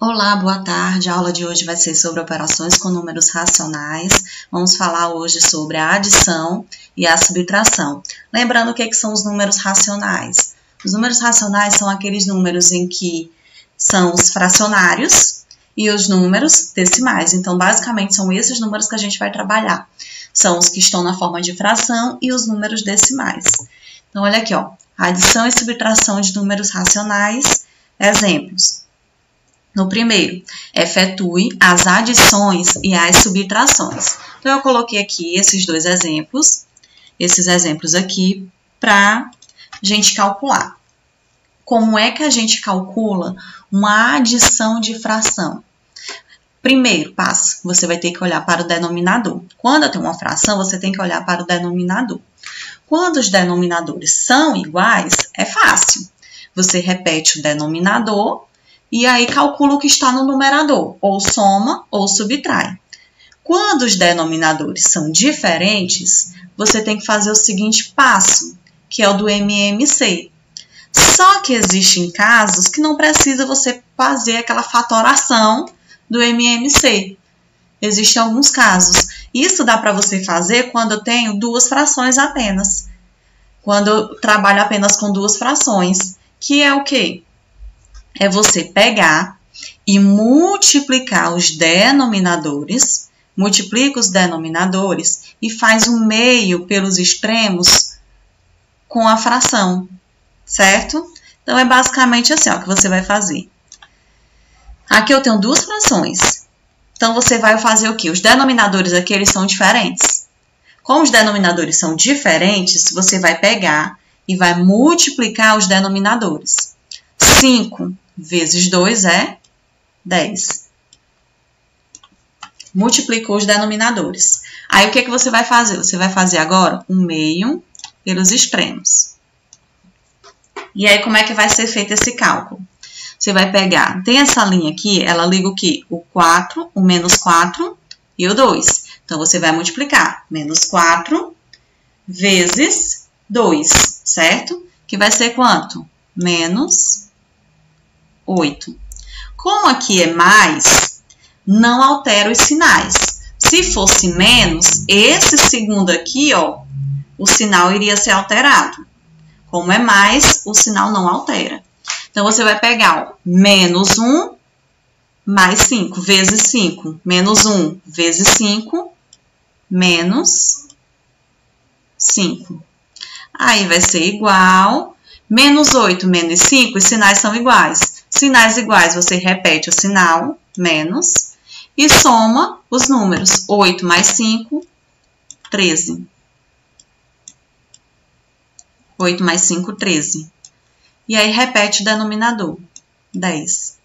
Olá, boa tarde. A aula de hoje vai ser sobre operações com números racionais. Vamos falar hoje sobre a adição e a subtração. Lembrando o que são os números racionais. Os números racionais são aqueles números em que são os fracionários e os números decimais. Então, basicamente, são esses números que a gente vai trabalhar. São os que estão na forma de fração e os números decimais. Então, olha aqui, ó. Adição e subtração de números racionais. Exemplos. No primeiro, efetue as adições e as subtrações. Então, eu coloquei aqui esses dois exemplos, aqui, para a gente calcular. Como é que a gente calcula uma adição de fração? Primeiro passo, você vai ter que olhar para o denominador. Quando eu tenho uma fração, você tem que olhar para o denominador. Quando os denominadores são iguais, é fácil. Você repete o denominador e aí calcula o que está no numerador, ou soma ou subtrai. Quando os denominadores são diferentes, você tem que fazer o seguinte passo, que é o do MMC. Só que existem casos que não precisa você fazer aquela fatoração do MMC. Existem alguns casos. Isso dá para você fazer quando eu tenho duas frações apenas. Quando eu trabalho apenas com duas frações, que é o quê? É você pegar e multiplicar os denominadores, multiplica os denominadores e faz um meio pelos extremos com a fração, certo? Então, é basicamente assim, ó, que você vai fazer. Aqui eu tenho duas frações. Então, você vai fazer o quê? Os denominadores aqui, eles são diferentes. Como os denominadores são diferentes, você vai pegar e vai multiplicar os denominadores. 5 vezes 2 é 10. Multiplicou os denominadores. Aí, o que você vai fazer? Você vai fazer agora um meio pelos extremos. E aí, como é que vai ser feito esse cálculo? Você vai pegar, tem essa linha aqui, ela liga o quê? O 4, o menos 4 e o 2. Então, você vai multiplicar menos 4 vezes 2, certo? Que vai ser quanto? Menos 8. Como aqui é mais, não altera os sinais. Se fosse menos, esse segundo aqui, ó, o sinal iria ser alterado. Como é mais, o sinal não altera. Então, você vai pegar, ó, menos 1 mais 5 vezes 5. Menos 1 vezes 5, menos 5. Aí, vai ser igual. Menos 8 menos 5, os sinais são iguais. Sinais iguais, você repete o sinal, menos, e soma os números. 8 mais 5, 13. 8 mais 5, 13. E aí, repete o denominador, 10.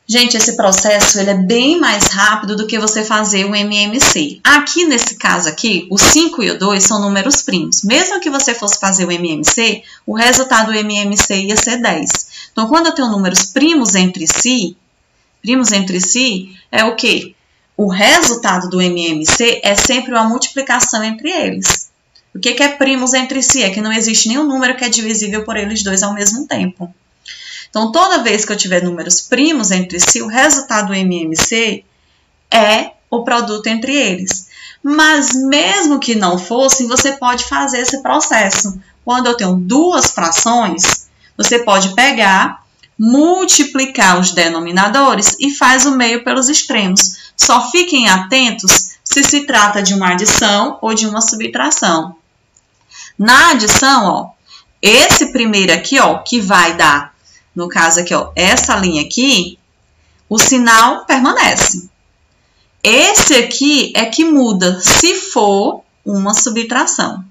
Gente, esse processo ele é bem mais rápido do que você fazer o MMC. Aqui, nesse caso aqui, o 5 e o 2 são números primos. Mesmo que você fosse fazer o MMC, o resultado do MMC ia ser 10. Então, quando eu tenho números primos entre si é o quê? O resultado do MMC é sempre uma multiplicação entre eles. O que é primos entre si? É que não existe nenhum número que é divisível por eles dois ao mesmo tempo. Então, toda vez que eu tiver números primos entre si, o resultado do MMC é o produto entre eles. Mas, mesmo que não fossem, você pode fazer esse processo. Quando eu tenho duas frações, você pode pegar, multiplicar os denominadores e faz o meio pelos extremos. Só fiquem atentos se trata de uma adição ou de uma subtração. Na adição, ó, esse primeiro aqui, ó, que vai dar, no caso aqui, ó, essa linha aqui, o sinal permanece. Esse aqui é que muda se for uma subtração,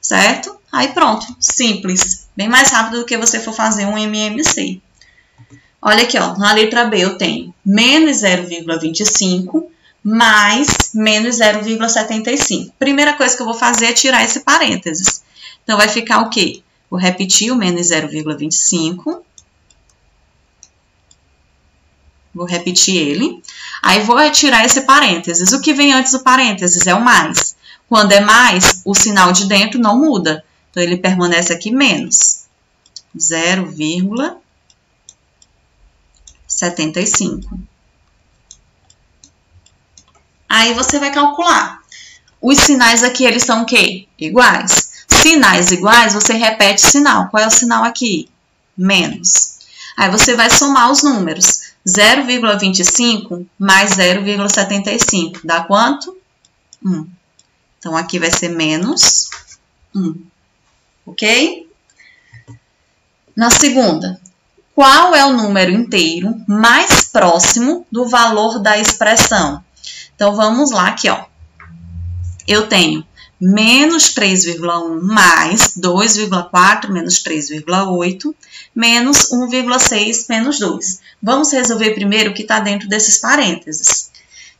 certo? Aí pronto, simples. Bem mais rápido do que você for fazer um MMC. Olha aqui, ó, na letra B eu tenho menos 0,25 mais menos 0,75. Primeira coisa que eu vou fazer é tirar esse parênteses. Então, vai ficar o quê? Vou repetir o menos 0,25. Vou repetir ele. Aí, vou retirar esse parênteses. O que vem antes do parênteses é o mais. Quando é mais, o sinal de dentro não muda. Então, ele permanece aqui menos 0,75. 75. Aí você vai calcular. Os sinais aqui, eles são o quê? Iguais. Sinais iguais, você repete sinal. Qual é o sinal aqui? Menos. Aí você vai somar os números. 0,25 mais 0,75. Dá quanto? 1. Então, aqui vai ser menos 1. Ok? Na segunda, qual é o número inteiro mais próximo do valor da expressão? Então, vamos lá aqui, ó. Eu tenho menos 3,1 mais 2,4 menos 3,8 menos 1,6 menos 2. Vamos resolver primeiro o que está dentro desses parênteses.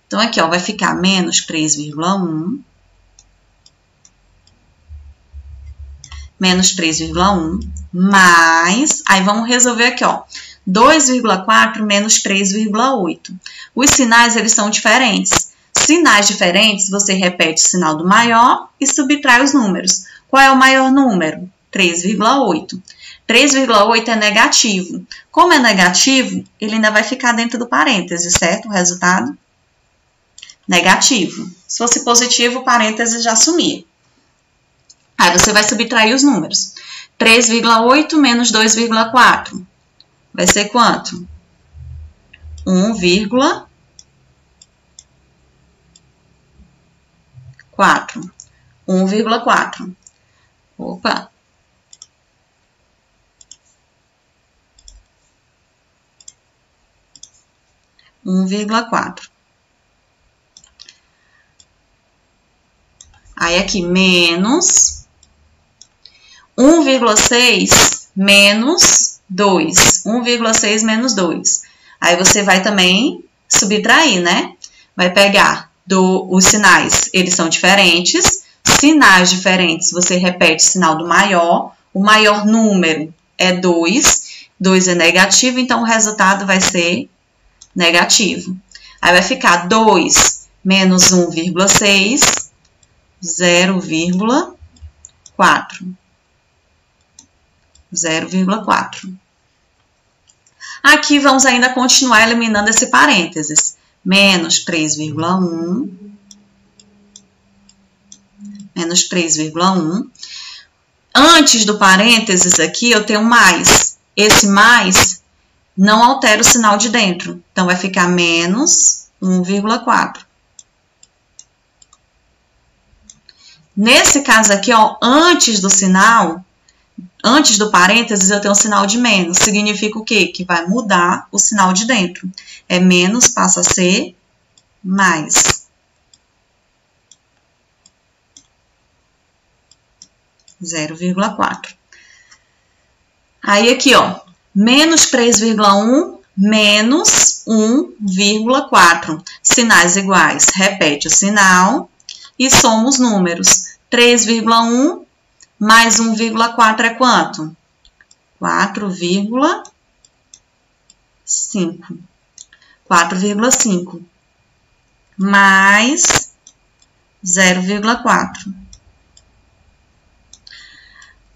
Então, aqui, ó, vai ficar menos 3,1 menos 3,1 mais... Aí, vamos resolver aqui, ó. 2,4 menos 3,8. Os sinais, eles são diferentes. Sinais diferentes, você repete o sinal do maior e subtrai os números. Qual é o maior número? 3,8. 3,8 é negativo. Como é negativo, ele ainda vai ficar dentro do parêntese, certo? O resultado? Negativo. Se fosse positivo, o parêntese já sumia. Aí você vai subtrair os números. 3,8 menos 2,4. Vai ser quanto? 1,4. 1,4. Opa! 1,4. Aí, aqui, menos 1,6 menos 2. 1,6 menos 2. Aí, você vai também subtrair, né? Vai pegar os sinais, eles são diferentes. Sinais diferentes, você repete o sinal do maior. O maior número é 2. 2 é negativo, então o resultado vai ser negativo. Aí vai ficar 2 menos 1,6, 0,4. 0,4. Aqui vamos ainda continuar eliminando esse parênteses. Menos 3,1. Menos 3,1. Antes do parênteses aqui, eu tenho mais. Esse mais não altera o sinal de dentro. Então, vai ficar menos 1,4. Nesse caso aqui, ó, antes do sinal, antes do parênteses, eu tenho um sinal de menos. Significa o quê? Que vai mudar o sinal de dentro. É menos, passa a ser mais. 0,4. Aí, aqui, ó, menos 3,1 menos 1,4. Sinais iguais. Repete o sinal e soma os números. 3,1 mais 1,4 é quanto? 4,5. 4,5 mais 0,4.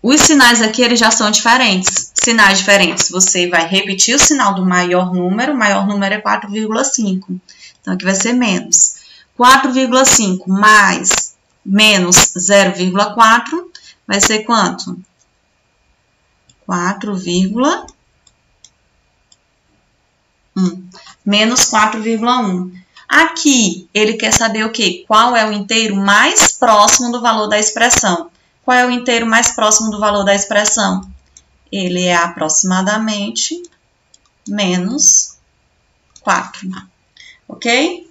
Os sinais aqui, eles já são diferentes. Sinais diferentes, você vai repetir o sinal do maior número. O maior número é 4,5. Então, aqui vai ser menos. 4,5 mais menos 0,4 vai ser quanto? 4,1. Menos 4,1. Aqui, ele quer saber o quê? Qual é o inteiro mais próximo do valor da expressão? Qual é o inteiro mais próximo do valor da expressão? Ele é aproximadamente menos 4. Ok?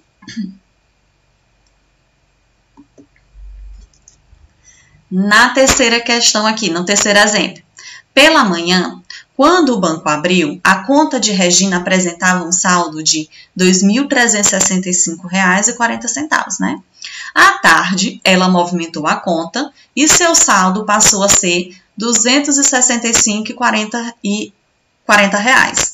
Na terceira questão aqui, no terceiro exemplo. Pela manhã, quando o banco abriu, a conta de Regina apresentava um saldo de R$ 2.365,40, né? À tarde, ela movimentou a conta e seu saldo passou a ser R$ 265,40.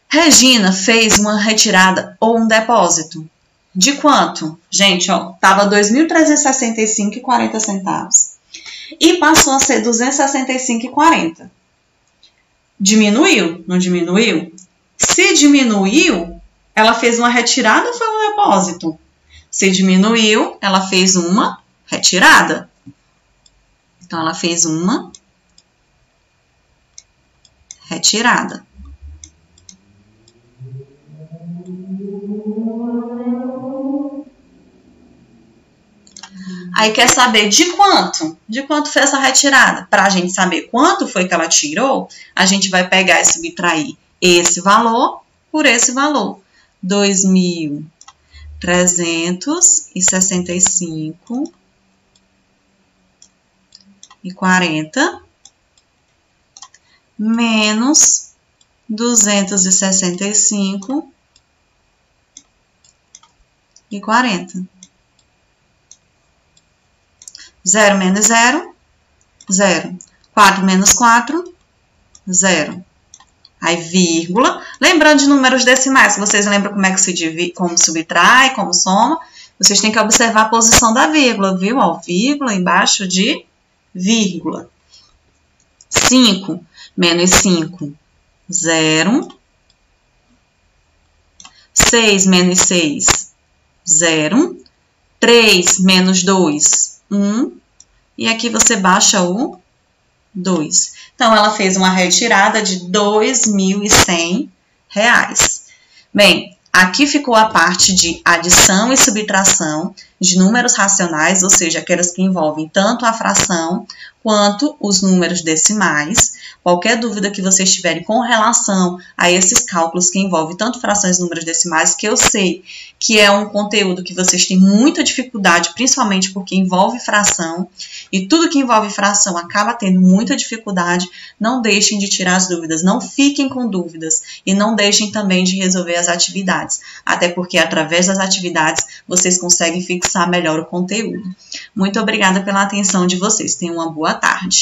Regina fez uma retirada ou um depósito. De quanto? Gente, ó, tava R$ 2.365,40 e passou a ser R$ 265,40. Diminuiu? Não diminuiu? Se diminuiu, ela fez uma retirada ou foi um depósito? Se diminuiu, ela fez uma retirada. Então, ela fez uma retirada. Aí, quer saber de quanto? De quanto foi essa retirada? Para a gente saber quanto foi que ela tirou, a gente vai pegar e subtrair esse valor por esse valor. 2.365,40 menos 265,40. 0 menos 0, 0. 4 menos 4, 0. Aí, vírgula. Lembrando de números decimais, que vocês lembram como é que se divide, como subtrai, como soma. Vocês têm que observar a posição da vírgula, viu? Ó, vírgula embaixo de vírgula. 5 menos 5, 0. 6 menos 6, 0. 3 menos 2, 1. E aqui você baixa o 2. Então, ela fez uma retirada de R$ 2.100. Bem, aqui ficou a parte de adição e subtração de números racionais, ou seja, aquelas que envolvem tanto a fração quanto os números decimais. Qualquer dúvida que vocês tiverem com relação a esses cálculos que envolvem tanto frações e números decimais, que eu sei que é um conteúdo que vocês têm muita dificuldade, principalmente porque envolve fração, e tudo que envolve fração acaba tendo muita dificuldade, não deixem de tirar as dúvidas, não fiquem com dúvidas, e não deixem também de resolver as atividades, até porque através das atividades vocês conseguem fixar melhor o conteúdo. Muito obrigada pela atenção de vocês, tenham uma boa tarde.